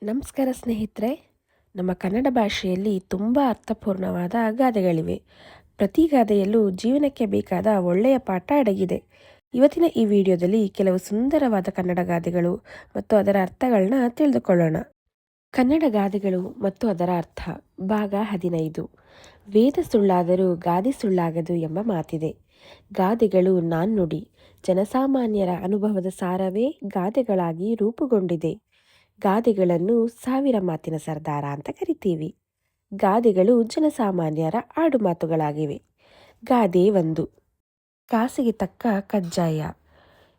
ನಮಸ್ಕಾರ ಸ್ನೇಹಿತರೆ. ನಮ್ಮ ಕನ್ನಡ ಭಾಷೆಯಲ್ಲಿ ತುಂಬ ಅರ್ಥಪೂರ್ಣವಾದ ಗಾದೆಗಳಿವೆ. ಪ್ರತಿ ಗಾದೆಯಲ್ಲೂ ಜೀವನಕ್ಕೆ ಬೇಕಾದ ಒಳ್ಳೆಯ ಪಾಠ ಅಡಗಿದೆ. ಇವತ್ತಿನ ಈ ವಿಡಿಯೋದಲ್ಲಿ ಕೆಲವು ಸುಂದರವಾದ ಕನ್ನಡ ಗಾದೆಗಳು ಮತ್ತು ಅದರ ಅರ್ಥಗಳನ್ನ ತಿಳಿದುಕೊಳ್ಳೋಣ. ಕನ್ನಡ ಗಾದೆಗಳು ಮತ್ತು ಅದರ ಅರ್ಥ ಭಾಗ 15. ವೇದ ಸುಳ್ಳಾದರೂ ಗಾದೆ ಸುಳ್ಳಾಗದು ಎಂಬ ಮಾತಿದೆ. ಗಾದೆಗಳು ನಾಣ್ಣುಡಿ. ಜನಸಾಮಾನ್ಯರ ಅನುಭವದ ಸಾರವೇ ಗಾದೆಗಳಾಗಿ ರೂಪುಗೊಂಡಿದೆ. ಗಾದೆಗಳನ್ನು ಸಾವಿರ ಮಾತಿನ ಸರ್ದಾರ ಅಂತ ಕರಿತೀವಿ. ಗಾದೆಗಳು ಜನಸಾಮಾನ್ಯರ ಆಡುಮಾತುಗಳಾಗಿವೆ. ಗಾದೆ 1. ಕಾಸಿಗೆ ತಕ್ಕ ಕಜ್ಜಾಯ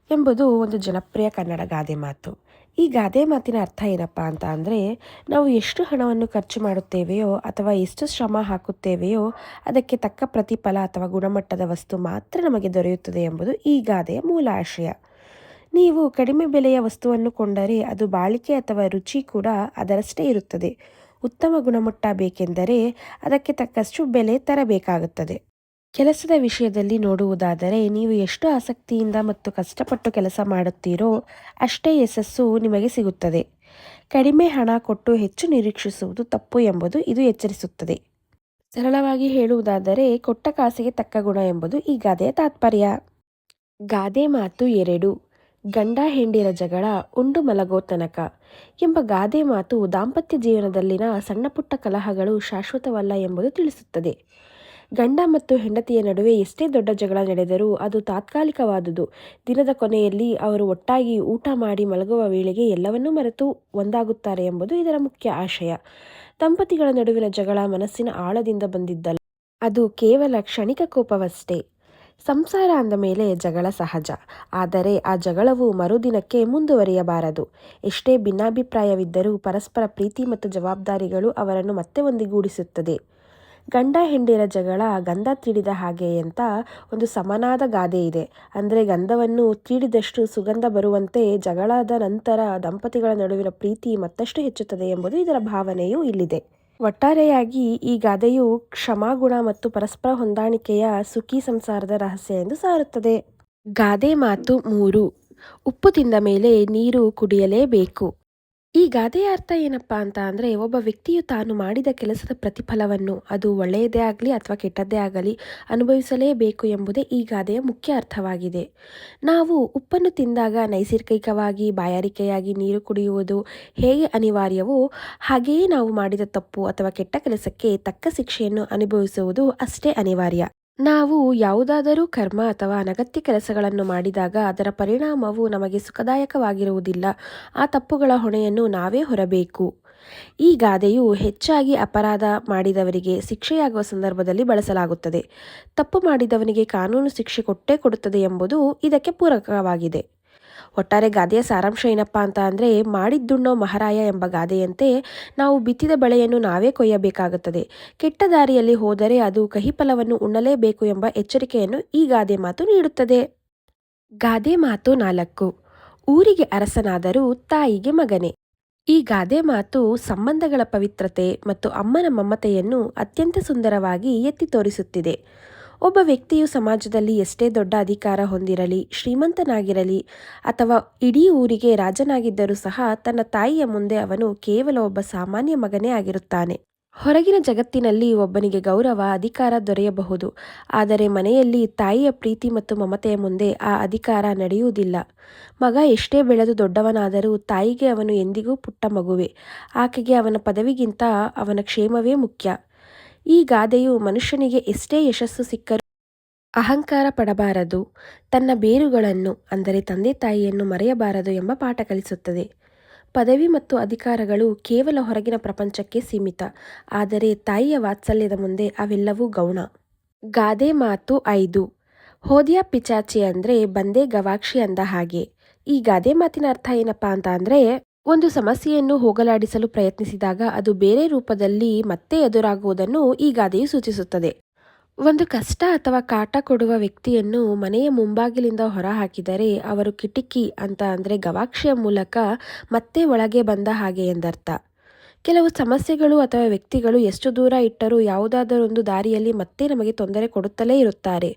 ಎಂಬುದು ಒಂದು ಜನಪ್ರಿಯ ಕನ್ನಡ ಗಾದೆ ಮಾತು. ಈ ಗಾದೆ ಮಾತಿನ ಅರ್ಥ ಏನಪ್ಪ ಅಂತ ಅಂದರೆ, ನಾವು ಎಷ್ಟು ಹಣವನ್ನು ಖರ್ಚು ಮಾಡುತ್ತೇವೆಯೋ ಅಥವಾ ಎಷ್ಟು ಶ್ರಮ ಹಾಕುತ್ತೇವೆಯೋ ಅದಕ್ಕೆ ತಕ್ಕ ಪ್ರತಿಫಲ ಅಥವಾ ಗುಣಮಟ್ಟದ ವಸ್ತು ಮಾತ್ರ ನಮಗೆ ದೊರೆಯುತ್ತದೆ ಎಂಬುದು ಈ ಗಾದೆಯ ಮೂಲ ಆಶಯ. ನೀವು ಕಡಿಮೆ ಬೆಲೆಯ ವಸ್ತುವನ್ನು ಕೊಂಡರೆ ಅದು ಬಾಳಿಕೆ ಅಥವಾ ರುಚಿ ಕೂಡ ಅದರಷ್ಟೇ ಇರುತ್ತದೆ. ಉತ್ತಮ ಗುಣಮಟ್ಟ ಬೇಕೆಂದರೆ ಅದಕ್ಕೆ ತಕ್ಕಷ್ಟು ಬೆಲೆ ತರಬೇಕಾಗುತ್ತದೆ. ಕೆಲಸದ ವಿಷಯದಲ್ಲಿ ನೋಡುವುದಾದರೆ, ನೀವು ಎಷ್ಟು ಆಸಕ್ತಿಯಿಂದ ಮತ್ತು ಕಷ್ಟಪಟ್ಟು ಕೆಲಸ ಮಾಡುತ್ತೀರೋ ಅಷ್ಟೇ ಯಶಸ್ಸು ನಿಮಗೆ ಸಿಗುತ್ತದೆ. ಕಡಿಮೆ ಹಣ ಕೊಟ್ಟು ಹೆಚ್ಚು ನಿರೀಕ್ಷಿಸುವುದು ತಪ್ಪು ಎಂಬುದು ಇದು ಎಚ್ಚರಿಸುತ್ತದೆ. ಸರಳವಾಗಿ ಹೇಳುವುದಾದರೆ, ಕೊಟ್ಟ ಕಾಸಿಗೆ ತಕ್ಕ ಗುಣ ಎಂಬುದು ಈ ಗಾದೆಯ ತಾತ್ಪರ್ಯ. ಗಾದೆ ಮಾತು 2. ಗಂಡ ಹೆಂಡಿರ ಜಗಳ ಉಂಡು ಮಲಗೋ ತನಕ ಎಂಬ ಗಾದೆ ಮಾತು ದಾಂಪತ್ಯ ಜೀವನದಲ್ಲಿನ ಸಣ್ಣಪುಟ್ಟ ಕಲಹಗಳು ಶಾಶ್ವತವಲ್ಲ ಎಂಬುದು ತಿಳಿಸುತ್ತದೆ. ಗಂಡ ಮತ್ತು ಹೆಂಡತಿಯ ನಡುವೆ ಎಷ್ಟೇ ದೊಡ್ಡ ಜಗಳ ನಡೆದರೂ ಅದು ತಾತ್ಕಾಲಿಕವಾದುದು. ದಿನದ ಕೊನೆಯಲ್ಲಿ ಅವರು ಒಟ್ಟಾಗಿ ಊಟ ಮಾಡಿ ಮಲಗುವ ವೇಳೆಗೆ ಎಲ್ಲವನ್ನೂ ಮರೆತು ಒಂದಾಗುತ್ತಾರೆ ಎಂಬುದು ಇದರ ಮುಖ್ಯ ಆಶಯ. ದಂಪತಿಗಳ ನಡುವಿನ ಜಗಳ ಮನಸ್ಸಿನ ಆಳದಿಂದ ಬಂದಿದ್ದಲ್ಲ, ಅದು ಕೇವಲ ಕ್ಷಣಿಕ ಕೋಪವಷ್ಟೇ. ಸಂಸಾರ ಅಂದ ಮೇಲೆ ಜಗಳ ಸಹಜ, ಆದರೆ ಆ ಜಗಳವು ಮರುದಿನಕ್ಕೆ ಮುಂದುವರಿಯಬಾರದು. ಎಷ್ಟೇ ಭಿನ್ನಾಭಿಪ್ರಾಯವಿದ್ದರೂ ಪರಸ್ಪರ ಪ್ರೀತಿ ಮತ್ತು ಜವಾಬ್ದಾರಿಗಳು ಅವರನ್ನು ಮತ್ತೆ ಒಂದಿಗೂಡಿಸುತ್ತದೆ. ಗಂಡ ಹೆಂಡಿರ ಜಗಳ ಗಂಧ ತೀಡಿದ ಹಾಗೆ ಅಂತ ಒಂದು ಸಮನಾದ ಗಾದೆ ಇದೆ. ಅಂದರೆ ಗಂಧವನ್ನು ತೀಡಿದಷ್ಟು ಸುಗಂಧ ಬರುವಂತೆ ಜಗಳದ ನಂತರ ದಂಪತಿಗಳ ನಡುವಿನ ಪ್ರೀತಿ ಮತ್ತಷ್ಟು ಹೆಚ್ಚುತ್ತದೆ ಎಂಬುದು ಇದರ ಭಾವನೆಯೂ ಇಲ್ಲಿದೆ. ಒಟ್ಟಾರೆಯಾಗಿ ಈ ಗಾದೆಯು ಕ್ಷಮಾಗುಣ ಮತ್ತು ಪರಸ್ಪರ ಹೊಂದಾಣಿಕೆಯ ಸುಖಿ ಸಂಸಾರದ ರಹಸ್ಯ ಎಂದು ಸಾರುತ್ತದೆ. ಗಾದೆ ಮಾತು 3. ಉಪ್ಪು ತಿಂದ ಮೇಲೆ ನೀರು ಕುಡಿಯಲೇಬೇಕು. ಈ ಗಾದೆಯ ಅರ್ಥ ಏನಪ್ಪಾ ಅಂತ ಅಂದರೆ, ಒಬ್ಬ ವ್ಯಕ್ತಿಯು ತಾನು ಮಾಡಿದ ಕೆಲಸದ ಪ್ರತಿಫಲವನ್ನು, ಅದು ಒಳ್ಳೆಯದೇ ಆಗಲಿ ಅಥವಾ ಕೆಟ್ಟದ್ದೇ ಆಗಲಿ, ಅನುಭವಿಸಲೇಬೇಕು ಎಂಬುದೇ ಈ ಗಾದೆಯ ಮುಖ್ಯ ಅರ್ಥವಾಗಿದೆ. ನಾವು ಉಪ್ಪನ್ನು ತಿಂದಾಗ ನೈಸರ್ಗಿಕವಾಗಿ ಬಾಯಾರಿಕೆಯಾಗಿ ನೀರು ಕುಡಿಯುವುದು ಹೇಗೆ ಅನಿವಾರ್ಯವೋ ಹಾಗೆಯೇ ನಾವು ಮಾಡಿದ ತಪ್ಪು ಅಥವಾ ಕೆಟ್ಟ ಕೆಲಸಕ್ಕೆ ತಕ್ಕ ಶಿಕ್ಷೆಯನ್ನು ಅನುಭವಿಸುವುದು ಅಷ್ಟೇ ಅನಿವಾರ್ಯ. ನಾವು ಯಾವುದಾದರೂ ಕರ್ಮ ಅಥವಾ ಅನಗತ್ಯ ಕೆಲಸಗಳನ್ನು ಮಾಡಿದಾಗ ಅದರ ಪರಿಣಾಮವು ನಮಗೆ ಸುಖದಾಯಕವಾಗಿರುವುದಿಲ್ಲ. ಆ ತಪ್ಪುಗಳ ಹೊಣೆಯನ್ನು ನಾವೇ ಹೊರಬೇಕು. ಈ ಗಾದೆಯು ಹೆಚ್ಚಾಗಿ ಅಪರಾಧ ಮಾಡಿದವರಿಗೆ ಶಿಕ್ಷೆಯಾಗುವ ಸಂದರ್ಭದಲ್ಲಿ ಬಳಸಲಾಗುತ್ತದೆ. ತಪ್ಪು ಮಾಡಿದವನಿಗೆ ಕಾನೂನು ಶಿಕ್ಷೆ ಕೊಟ್ಟೇ ಕೊಡುತ್ತದೆ ಎಂಬುದು ಇದಕ್ಕೆ ಪೂರಕವಾಗಿದೆ. ಒಟ್ಟಾರೆ ಗಾದೆಯ ಸಾರಾಂಶ ಏನಪ್ಪಾ ಅಂತ ಅಂದರೆ, ಮಾಡಿದ್ದುಣ್ಣೋ ಮಹಾರಾಯ ಎಂಬ ಗಾದೆಯಂತೆ ನಾವು ಬಿತ್ತಿದ ಬೆಳೆಯನ್ನು ನಾವೇ ಕೊಯ್ಯಬೇಕಾಗುತ್ತದೆ. ಕೆಟ್ಟ ದಾರಿಯಲ್ಲಿ ಹೋದರೆ ಅದು ಕಹಿ ಫಲವನ್ನು ಉಣ್ಣಲೇಬೇಕು ಎಂಬ ಎಚ್ಚರಿಕೆಯನ್ನು ಈ ಗಾದೆ ಮಾತು ನೀಡುತ್ತದೆ. ಗಾದೆ ಮಾತು 4. ಊರಿಗೆ ಅರಸನಾದರೂ ತಾಯಿಗೆ ಮಗನೇ. ಈ ಗಾದೆ ಮಾತು ಸಂಬಂಧಗಳ ಪವಿತ್ರತೆ ಮತ್ತು ಅಮ್ಮನ ಮಮತೆಯನ್ನು ಅತ್ಯಂತ ಸುಂದರವಾಗಿ ಎತ್ತಿ ತೋರಿಸುತ್ತಿದೆ. ಒಬ್ಬ ವ್ಯಕ್ತಿಯು ಸಮಾಜದಲ್ಲಿ ಎಷ್ಟೇ ದೊಡ್ಡ ಅಧಿಕಾರ ಹೊಂದಿರಲಿ, ಶ್ರೀಮಂತನಾಗಿರಲಿ ಅಥವಾ ಇಡೀ ಊರಿಗೆ ರಾಜನಾಗಿದ್ದರೂ ಸಹ ತನ್ನ ತಾಯಿಯ ಮುಂದೆ ಅವನು ಕೇವಲ ಒಬ್ಬ ಸಾಮಾನ್ಯ ಮಗನೇ ಆಗಿರುತ್ತಾನೆ. ಹೊರಗಿನ ಜಗತ್ತಿನಲ್ಲಿ ಒಬ್ಬನಿಗೆ ಗೌರವ, ಅಧಿಕಾರ ದೊರೆಯಬಹುದು, ಆದರೆ ಮನೆಯಲ್ಲಿ ತಾಯಿಯ ಪ್ರೀತಿ ಮತ್ತು ಮಮತೆಯ ಮುಂದೆ ಆ ಅಧಿಕಾರ ನಡೆಯುವುದಿಲ್ಲ. ಮಗ ಎಷ್ಟೇ ಬೆಳೆದು ದೊಡ್ಡವನಾದರೂ ತಾಯಿಗೆ ಅವನು ಎಂದಿಗೂ ಪುಟ್ಟ ಮಗುವೆ. ಆಕೆಗೆ ಅವನ ಪದವಿಗಿಂತ ಅವನ ಕ್ಷೇಮವೇ ಮುಖ್ಯ. ಈ ಗಾದೆಯು ಮನುಷ್ಯನಿಗೆ ಎಷ್ಟೇ ಯಶಸ್ಸು ಸಿಕ್ಕರೂ ಅಹಂಕಾರ ಪಡಬಾರದು, ತನ್ನ ಬೇರುಗಳನ್ನು ಅಂದರೆ ತಂದೆ ತಾಯಿಯನ್ನು ಮರೆಯಬಾರದು ಎಂಬ ಪಾಠ ಕಲಿಸುತ್ತದೆ. ಪದವಿ ಮತ್ತು ಅಧಿಕಾರಗಳು ಕೇವಲ ಹೊರಗಿನ ಪ್ರಪಂಚಕ್ಕೆ ಸೀಮಿತ, ಆದರೆ ತಾಯಿಯ ವಾತ್ಸಲ್ಯದ ಮುಂದೆ ಅವೆಲ್ಲವೂ ಗೌಣ. ಗಾದೆ ಮಾತು 5. ಹೋದ್ಯಾ ಪಿಚಾಚಿ ಅಂದರೆ ಬಂದೇ ಗವಾಕ್ಷಿ ಅಂದ ಹಾಗೆ. ಈ ಗಾದೆ ಮಾತಿನ ಅರ್ಥ ಏನಪ್ಪಾ ಅಂತ ಅಂದರೆ, ಒಂದು ಸಮಸ್ಯೆಯನ್ನು ಹೋಗಲಾಡಿಸಲು ಪ್ರಯತ್ನಿಸಿದಾಗ ಅದು ಬೇರೆ ರೂಪದಲ್ಲಿ ಮತ್ತೆ ಎದುರಾಗುವುದನ್ನು ಈ ಗಾದೆಯು ಸೂಚಿಸುತ್ತದೆ. ಒಂದು ಕಷ್ಟ ಅಥವಾ ಕಾಟ ಕೊಡುವ ವ್ಯಕ್ತಿಯನ್ನು ಮನೆಯ ಮುಂಬಾಗಿಲಿಂದ ಹೊರಹಾಕಿದರೆ ಅವರು ಕಿಟಕಿ ಅಂತ ಅಂದರೆ ಗವಾಕ್ಷಿಯ ಮೂಲಕ ಮತ್ತೆ ಒಳಗೆ ಬಂದ ಹಾಗೆ ಎಂದರ್ಥ. ಕೆಲವು ಸಮಸ್ಯೆಗಳು ಅಥವಾ ವ್ಯಕ್ತಿಗಳು ಎಷ್ಟು ದೂರ ಇಟ್ಟರೂ ಯಾವುದಾದರೊಂದು ದಾರಿಯಲ್ಲಿ ಮತ್ತೆ ನಮಗೆ ತೊಂದರೆ ಕೊಡುತ್ತಲೇ ಇರುತ್ತಾರೆ.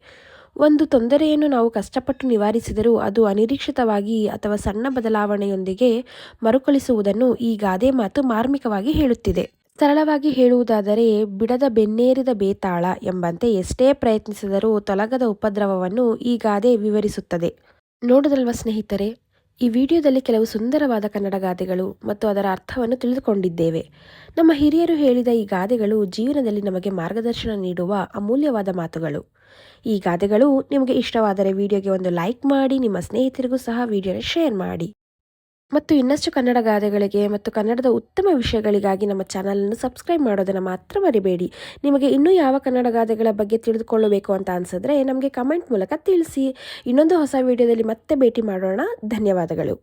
ಒಂದು ತೊಂದರೆಯನ್ನು ನಾವು ಕಷ್ಟಪಟ್ಟು ನಿವಾರಿಸಿದರೂ ಅದು ಅನಿರೀಕ್ಷಿತವಾಗಿ ಅಥವಾ ಸಣ್ಣ ಬದಲಾವಣೆಯೊಂದಿಗೆ ಮರುಕಳಿಸುವುದನ್ನು ಈ ಗಾದೆ ಮಾತು ಮಾರ್ಮಿಕವಾಗಿ ಹೇಳುತ್ತಿದೆ. ಸರಳವಾಗಿ ಹೇಳುವುದಾದರೆ ಬಿಡದ ಬೆನ್ನೇರಿದ ಬೇತಾಳ ಎಂಬಂತೆ ಎಷ್ಟೇ ಪ್ರಯತ್ನಿಸಿದರೂ ತೊಲಗದ ಉಪದ್ರವವನ್ನು ಈ ಗಾದೆ ವಿವರಿಸುತ್ತದೆ. ನೋಡುದಲ್ವ ಸ್ನೇಹಿತರೆ, ಈ ವಿಡಿಯೋದಲ್ಲಿ ಕೆಲವು ಸುಂದರವಾದ ಕನ್ನಡ ಗಾದೆಗಳು ಮತ್ತು ಅದರ ಅರ್ಥವನ್ನು ತಿಳಿದುಕೊಂಡಿದ್ದೇವೆ. ನಮ್ಮ ಹಿರಿಯರು ಹೇಳಿದ ಈ ಗಾದೆಗಳು ಜೀವನದಲ್ಲಿ ನಮಗೆ ಮಾರ್ಗದರ್ಶನ ನೀಡುವ ಅಮೂಲ್ಯವಾದ ಮಾತುಗಳು. ಈ ಗಾದೆಗಳು ನಿಮಗೆ ಇಷ್ಟವಾದರೆ ವಿಡಿಯೋಗೆ ಒಂದು ಲೈಕ್ ಮಾಡಿ, ನಿಮ್ಮ ಸ್ನೇಹಿತರಿಗೂ ಸಹ ವಿಡಿಯೋನ ಶೇರ್ ಮಾಡಿ. ಮತ್ತು ಇನ್ನಷ್ಟು ಕನ್ನಡ ಗಾದೆಗಳಿಗೆ ಮತ್ತು ಕನ್ನಡದ ಉತ್ತಮ ವಿಷಯಗಳಿಗಾಗಿ ನಮ್ಮ ಚಾನಲನ್ನು ಸಬ್ಸ್ಕ್ರೈಬ್ ಮಾಡೋದನ್ನು ಮಾತ್ರ ಮರಿಬೇಡಿ. ನಿಮಗೆ ಇನ್ನೂ ಯಾವ ಕನ್ನಡ ಗಾದೆಗಳ ಬಗ್ಗೆ ತಿಳಿದುಕೊಳ್ಳಬೇಕು ಅಂತ ಅನಿಸಿದ್ರೆ ನಮಗೆ ಕಮೆಂಟ್ ಮೂಲಕ ತಿಳಿಸಿ. ಇನ್ನೊಂದು ಹೊಸ ವಿಡಿಯೋದಲ್ಲಿ ಮತ್ತೆ ಭೇಟಿ ಮಾಡೋಣ. ಧನ್ಯವಾದಗಳು.